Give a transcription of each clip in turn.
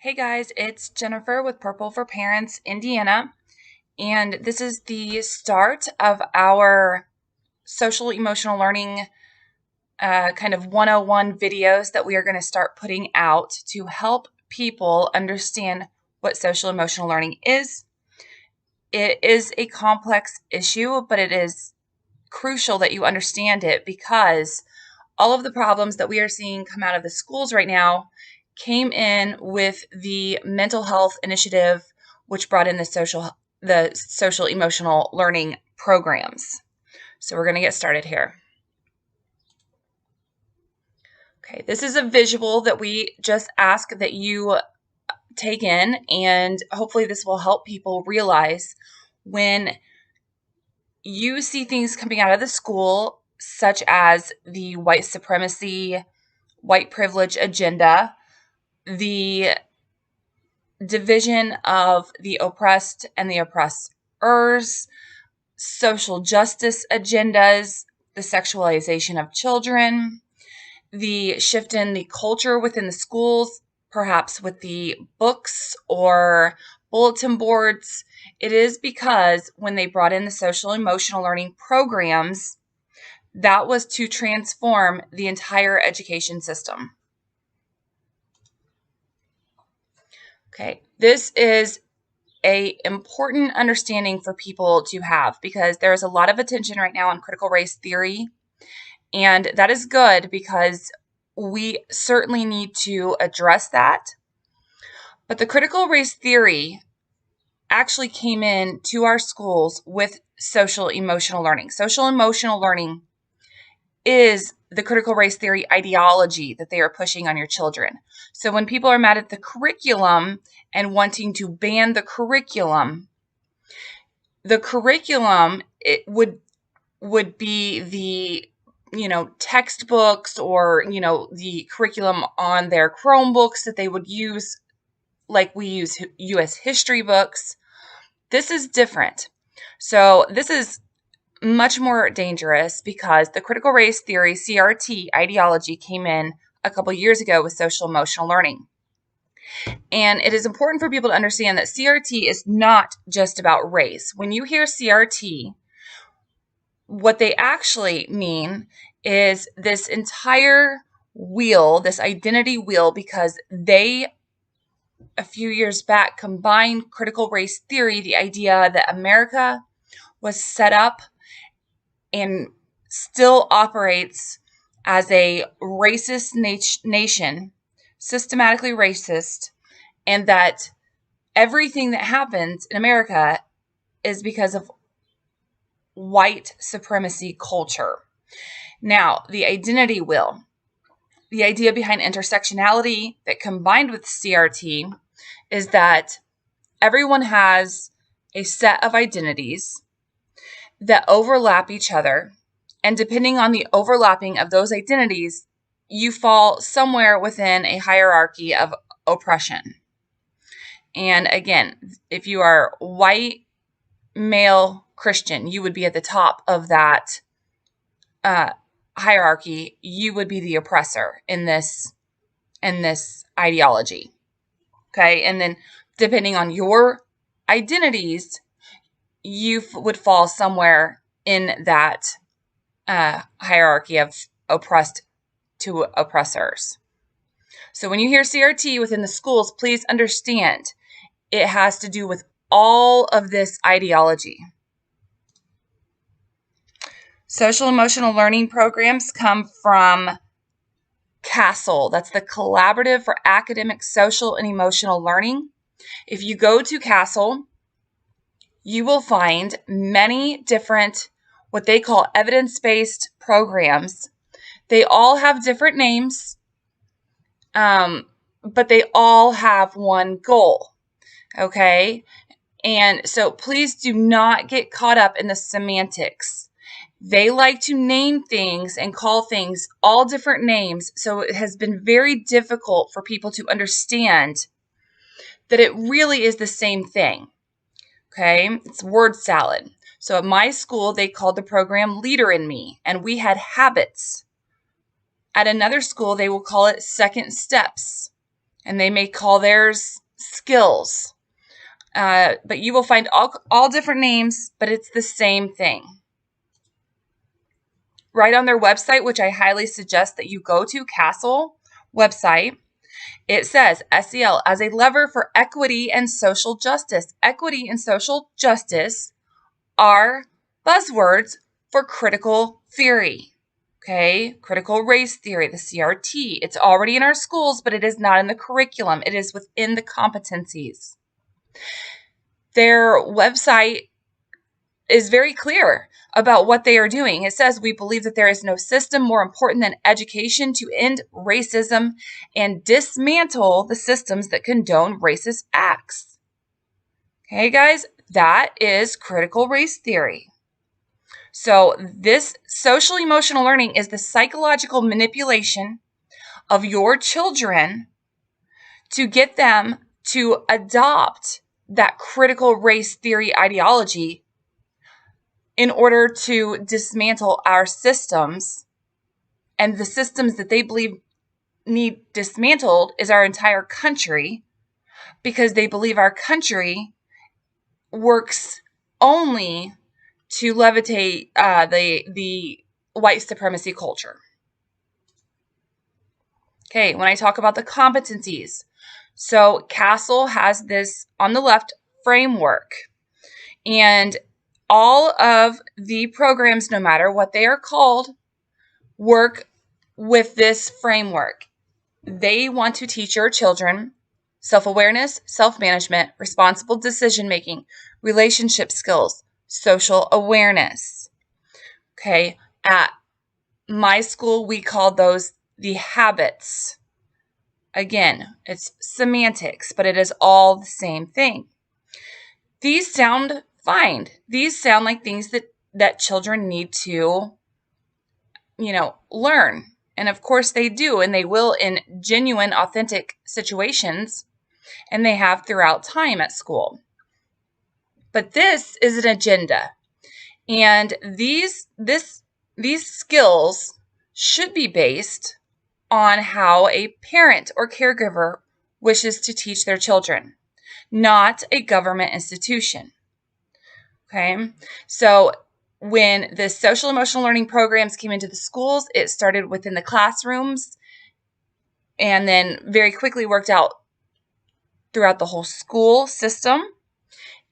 Hey guys, it's Jennifer with Purple for Parents Indiana, and this is the start of our social emotional learning kind of 101 videos that we are going to start putting out to help people understand what social emotional learning is. It is a complex issue, but it is crucial that you understand it because all of the problems that we are seeing come out of the schools right now came in with the mental health initiative, which brought in the social emotional learning programs. So we're going to get started here. Okay, this is a visual that we just ask that you take in, and hopefully this will help people realize when you see things coming out of the school, such as the white supremacy, white privilege agenda, the division of the oppressed and the oppressors, social justice agendas, the sexualization of children, the shift in the culture within the schools, perhaps with the books or bulletin boards. It is because when they brought in the social emotional learning programs, that was to transform the entire education system. Okay, this is a important understanding for people to have because there is a lot of attention right now on critical race theory, and that is good because we certainly need to address that. But the critical race theory actually came in to our schools with social emotional learning. Social emotional learning is the critical race theory ideology that they are pushing on your children. So when people are mad at the curriculum and wanting to ban the curriculum it would be the textbooks or the curriculum on their Chromebooks that they would use, like we use US history books. This is different. So this is much more dangerous because the critical race theory, CRT ideology, came in a couple years ago with social emotional learning. And it is important for people to understand that CRT is not just about race. When you hear CRT, what they actually mean is this entire wheel, this identity wheel, because they, a few years back, combined critical race theory, the idea that America was set up and still operates as a racist nation, systematically racist, and that everything that happens in America is because of white supremacy culture. Now, the identity wheel, the idea behind intersectionality that combined with CRT is that everyone has a set of identities that overlap each other. And depending on the overlapping of those identities, you fall somewhere within a hierarchy of oppression. And again, if you are white, male, Christian, you would be at the top of that hierarchy. You would be the oppressor in this ideology. Okay, and then depending on your identities, you would fall somewhere in that hierarchy of oppressed to oppressors. So when you hear CRT within the schools, please understand it has to do with all of this ideology. Social emotional learning programs come from CASEL. That's the Collaborative for Academic, Social, and Emotional Learning. If you go to CASEL, you will find many different, what they call evidence-based programs. They all have different names, but they all have one goal, okay? And so please do not get caught up in the semantics. They like to name things and call things all different names, so it has been very difficult for people to understand that it really is the same thing, okay? It's word salad. So at my school, they called the program Leader in Me, and we had habits. At another school, they will call it Second Steps. and they may call theirs skills. But you will find all different names, but it's the same thing. Right on their website, which I highly suggest that you go to, CASEL website, it says SEL as a lever for equity and social justice. Equity and social justice are buzzwords for critical theory. Okay, critical race theory, the CRT. It's already in our schools, but it is not in the curriculum. It is within the competencies. Their website is very clear about what they are doing. It says, we believe that there is no system more important than education to end racism and dismantle the systems that condone racist acts. Okay, guys, that is critical race theory. So this social emotional learning is the psychological manipulation of your children to get them to adopt that critical race theory ideology in order to dismantle our systems. And the systems that they believe need dismantled is our entire country, because they believe our country works only to levitate the white supremacy culture. Okay, when I talk about the competencies, so CASEL has this on the left framework, and all of the programs, no matter what they are called, work with this framework. They want to teach your children self-awareness, self-management, responsible decision-making, relationship skills, social awareness. Okay, at my school, we called those the habits. Again, it's semantics, but it is all the same thing. These sound fine. These sound like things that children need to, learn. And of course they do, and they will in genuine, authentic situations, and they have throughout time at school. But this is an agenda. And these skills should be based on how a parent or caregiver wishes to teach their children, not a government institution. Okay, so when the social emotional learning programs came into the schools, it started within the classrooms and then very quickly worked out throughout the whole school system.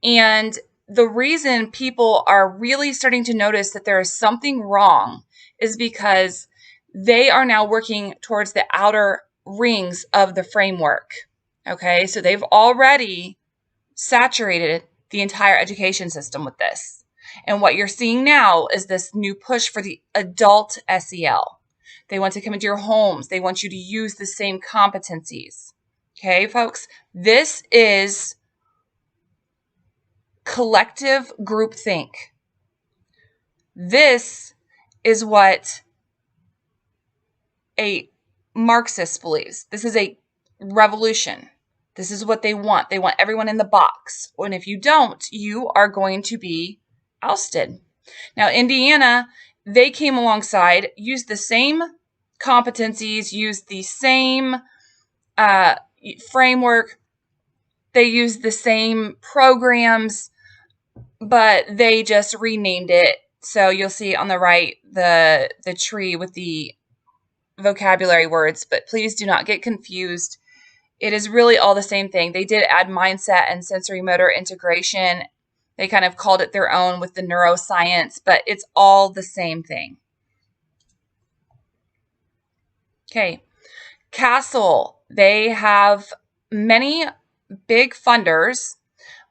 And the reason people are really starting to notice that there is something wrong is because they are now working towards the outer rings of the framework. Okay, so they've already saturated the entire education system with this. And what you're seeing now is this new push for the adult SEL. They want to come into your homes. They want you to use the same competencies. Okay, folks, this is collective groupthink. This is what a Marxist believes. This is a revolution. This is what they want. They want everyone in the box. And if you don't, you are going to be ousted. Now, Indiana, they came alongside, used the same competencies, used the same framework. They used the same programs, but they just renamed it. So you'll see on the right the tree with the vocabulary words, but please do not get confused. It is really all the same thing. They did add mindset and sensory motor integration. They kind of called it their own with the neuroscience, but it's all the same thing. Okay, CASEL, they have many big funders,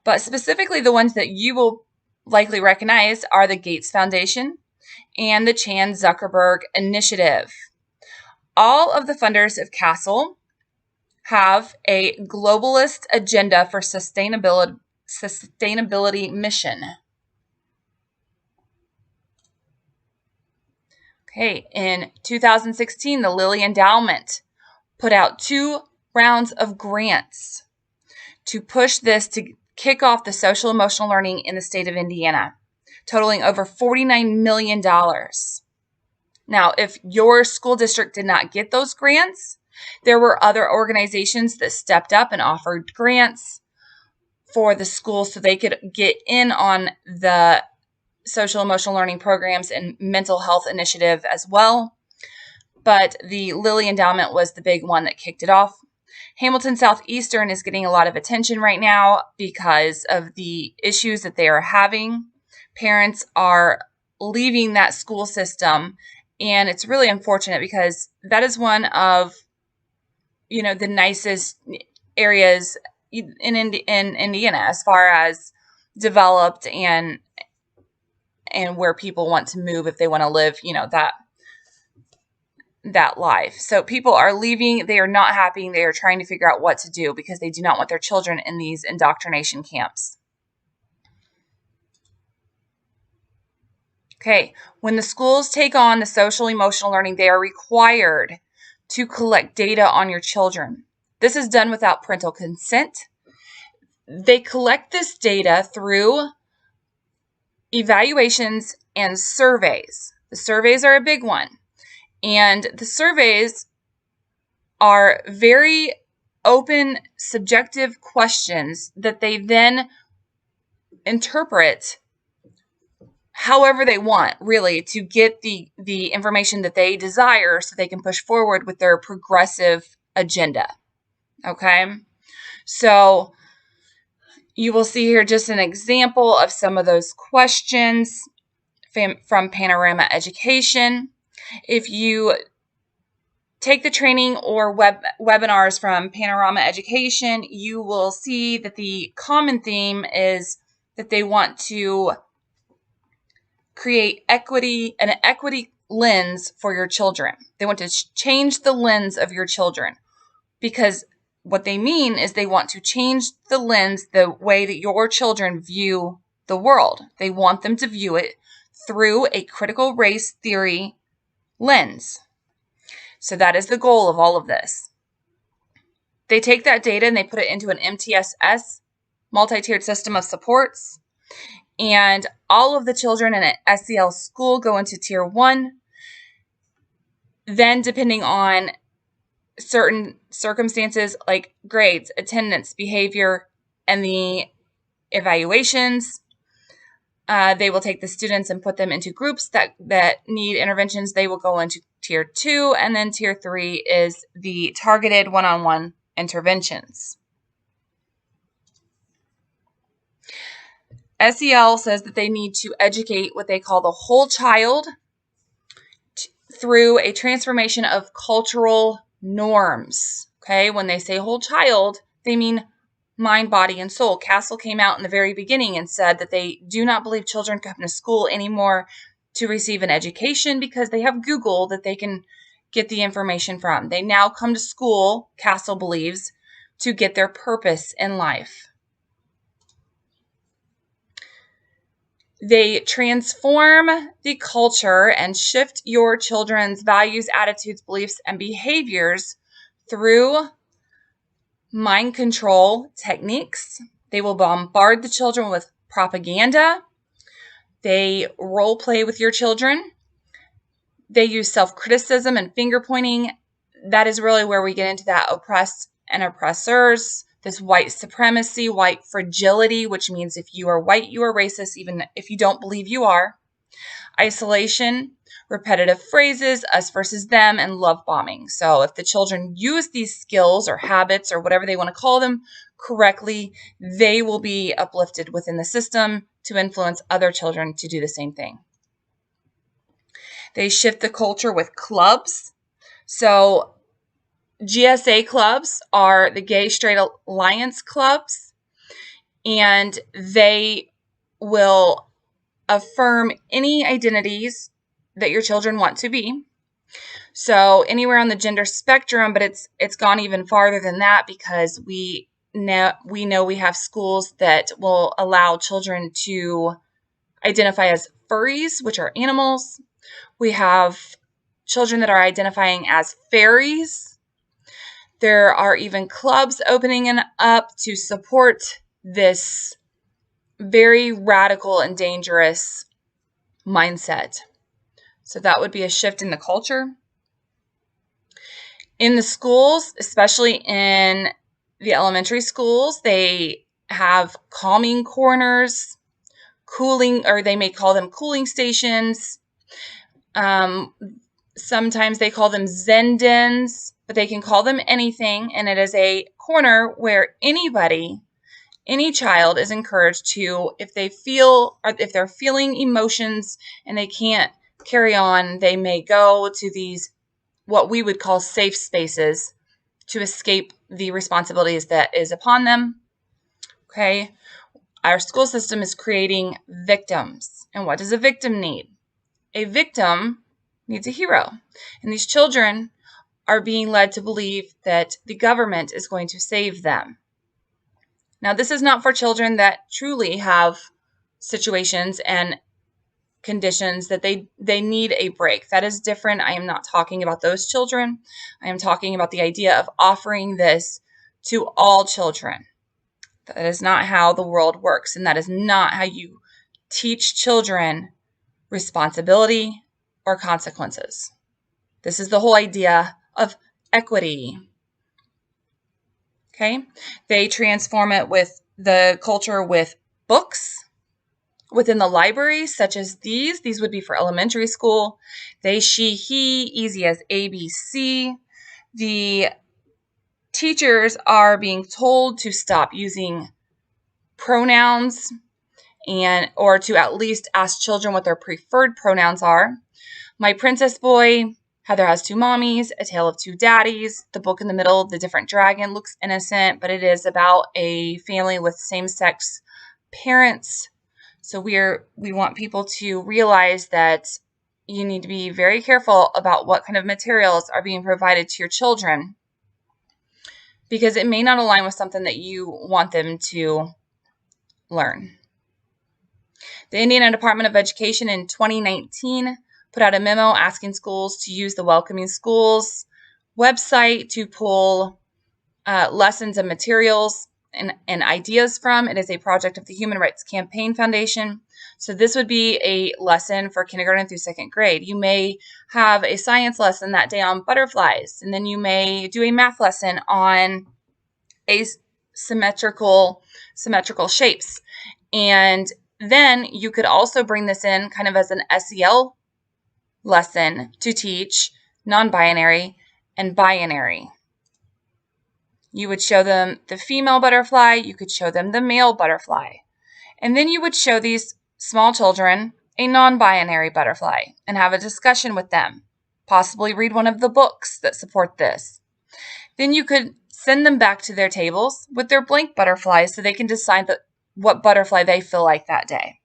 but specifically the ones that you will likely recognize are the Gates Foundation and the Chan Zuckerberg Initiative. All of the funders of CASEL have a globalist agenda for sustainability mission. Okay, in 2016, the Lilly Endowment put out 2 rounds of grants to push this to kick off the social emotional learning in the state of Indiana, totaling over $49 million. Now, if your school district did not get those grants, There were other organizations that stepped up and offered grants for the schools so they could get in on the social emotional learning programs and mental health initiative as well. But the Lilly Endowment was the big one that kicked it off. Hamilton Southeastern is getting a lot of attention right now because of the issues that they are having. Parents are leaving that school system, and it's really unfortunate because that is one of, the nicest areas in Indiana as far as developed and where people want to move if they want to live, that life. So people are leaving. They are not happy. They are trying to figure out what to do because they do not want their children in these indoctrination camps. Okay, when the schools take on the social emotional learning, they are required to collect data on your children. This is done without parental consent. They collect this data through evaluations and surveys. The surveys are a big one. And the surveys are very open, subjective questions that they then interpret however they want, really, to get the information that they desire so they can push forward with their progressive agenda. Okay? So you will see here just an example of some of those questions from Panorama Education. If you take the training or webinars from Panorama Education, you will see that the common theme is that they want to create an equity lens for your children. They want to change the lens of your children, because what they mean is they want to change the lens, the way that your children view the world. They want them to view it through a critical race theory lens. So that is the goal of all of this. They take that data and they put it into an MTSS, multi-tiered system of supports. And all of the children in an SEL school go into Tier 1. Then, depending on certain circumstances like grades, attendance, behavior, and the evaluations, they will take the students and put them into groups that need interventions. They will go into Tier 2, and then Tier 3 is the targeted one-on-one interventions. SEL says that they need to educate what they call the whole child through a transformation of cultural norms. Okay, when they say whole child, they mean mind, body, and soul. CASEL came out in the very beginning and said that they do not believe children come to school anymore to receive an education because they have Google that they can get the information from. They now come to school, CASEL believes, to get their purpose in life. They transform the culture and shift your children's values, attitudes, beliefs, and behaviors through mind control techniques. They will bombard the children with propaganda. They role play with your children. They use self-criticism and finger pointing. That is really where we get into that oppressed and oppressors, this white supremacy, white fragility, which means if you are white, you are racist, even if you don't believe you are. Isolation, repetitive phrases, us versus them, and love bombing. So if the children use these skills or habits or whatever they want to call them correctly, they will be uplifted within the system to influence other children to do the same thing. They shift the culture with clubs. So GSA clubs are the Gay Straight Alliance clubs, and they will affirm any identities that your children want to be. So anywhere on the gender spectrum, but it's gone even farther than that because we know we have schools that will allow children to identify as furries, which are animals. We have children that are identifying as fairies. There are even clubs opening up to support this very radical and dangerous mindset. So that would be a shift in the culture. In the schools, especially in the elementary schools, they have calming corners, cooling, or they may call them cooling stations. Sometimes they call them Zen dens, but they can call them anything. And it is a corner where any child is encouraged to, if they feel, or if they're feeling emotions and they can't carry on, they may go to these, what we would call safe spaces, to escape the responsibilities that is upon them. Okay. Our school system is creating victims. And what does a victim need? A victim needs a hero. And these children are being led to believe that the government is going to save them. Now, this is not for children that truly have situations and conditions that they need a break. That is different. I am not talking about those children. I am talking about the idea of offering this to all children. That is not how the world works, and that is not how you teach children responsibility or consequences. This is the whole idea of equity. Okay? They transform it with the culture with books within the library, such as these. These would be for elementary school. They, she, he, easy as ABC. The teachers are being told to stop using pronouns or to at least ask children what their preferred pronouns are. My Princess Boy, Heather Has Two Mommies, A Tale of Two Daddies. The book in the middle, The Different Dragon, looks innocent, but it is about a family with same-sex parents. So we want people to realize that you need to be very careful about what kind of materials are being provided to your children, because it may not align with something that you want them to learn. The Indiana Department of Education in 2019 put out a memo asking schools to use the Welcoming Schools website to pull lessons and materials and ideas from. It is a project of the Human Rights Campaign Foundation. So this would be a lesson for kindergarten through second grade. You may have a science lesson that day on butterflies, and then you may do a math lesson on symmetrical shapes. And then you could also bring this in kind of as an SEL lesson to teach non-binary and binary. You would show them the female butterfly, you could show them the male butterfly. And then you would show these small children a non-binary butterfly and have a discussion with them, possibly read one of the books that support this. Then you could send them back to their tables with their blank butterflies so they can decide what butterfly they feel like that day.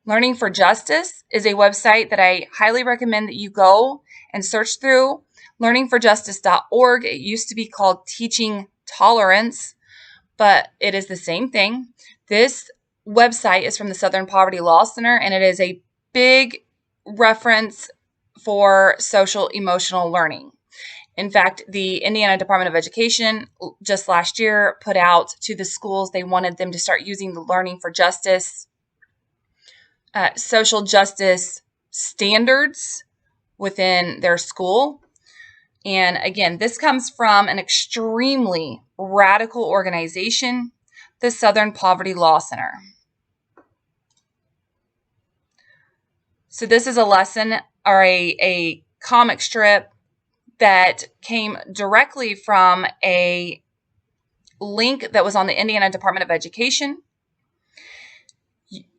Learning for Justice is a website that I highly recommend that you go and search through. Learningforjustice.org. It used to be called Teaching Tolerance, but it is the same thing. This website is from the Southern Poverty Law Center, and it is a big reference for social emotional learning. In fact, the Indiana Department of Education just last year put out to the schools, they wanted them to start using the Learning for Justice social justice standards within their school. And again, this comes from an extremely radical organization, the Southern Poverty Law Center. So this is a lesson or a comic strip that came directly from a link that was on the Indiana Department of Education.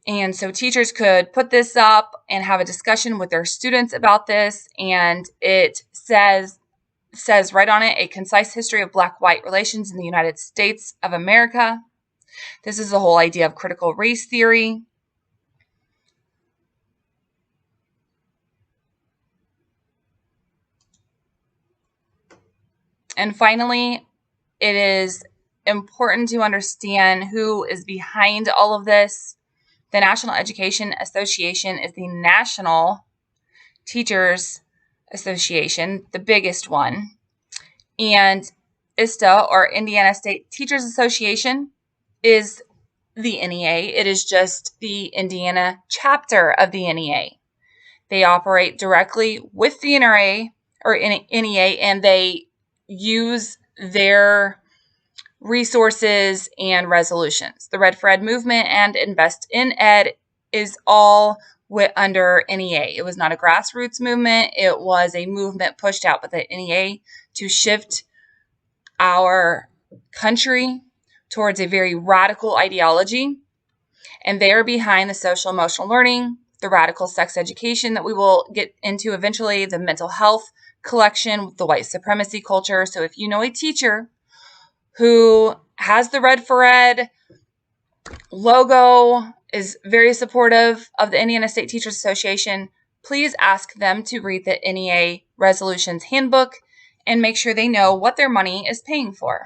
And so teachers could put this up and have a discussion with their students about this. And it says right on it, a concise history of Black-white relations in the United States of America. This is the whole idea of critical race theory. And finally, it is important to understand who is behind all of this. The National Education Association is the National Teachers Association, the biggest one. And ISTA, or Indiana State Teachers Association, is the NEA. It is just the Indiana chapter of the NEA. They operate directly with the NRA, or NEA, and they use their resources and resolutions. The Red for Ed movement and Invest in Ed is all under NEA. It was not a grassroots movement. It was a movement pushed out by the NEA to shift our country towards a very radical ideology. And they are behind the social emotional learning, the radical sex education that we will get into eventually, the mental health collection, the white supremacy culture. So if you know a teacher who has the Red for Ed logo, is very supportive of the Indiana State Teachers Association, please ask them to read the NEA Resolutions Handbook and make sure they know what their money is paying for.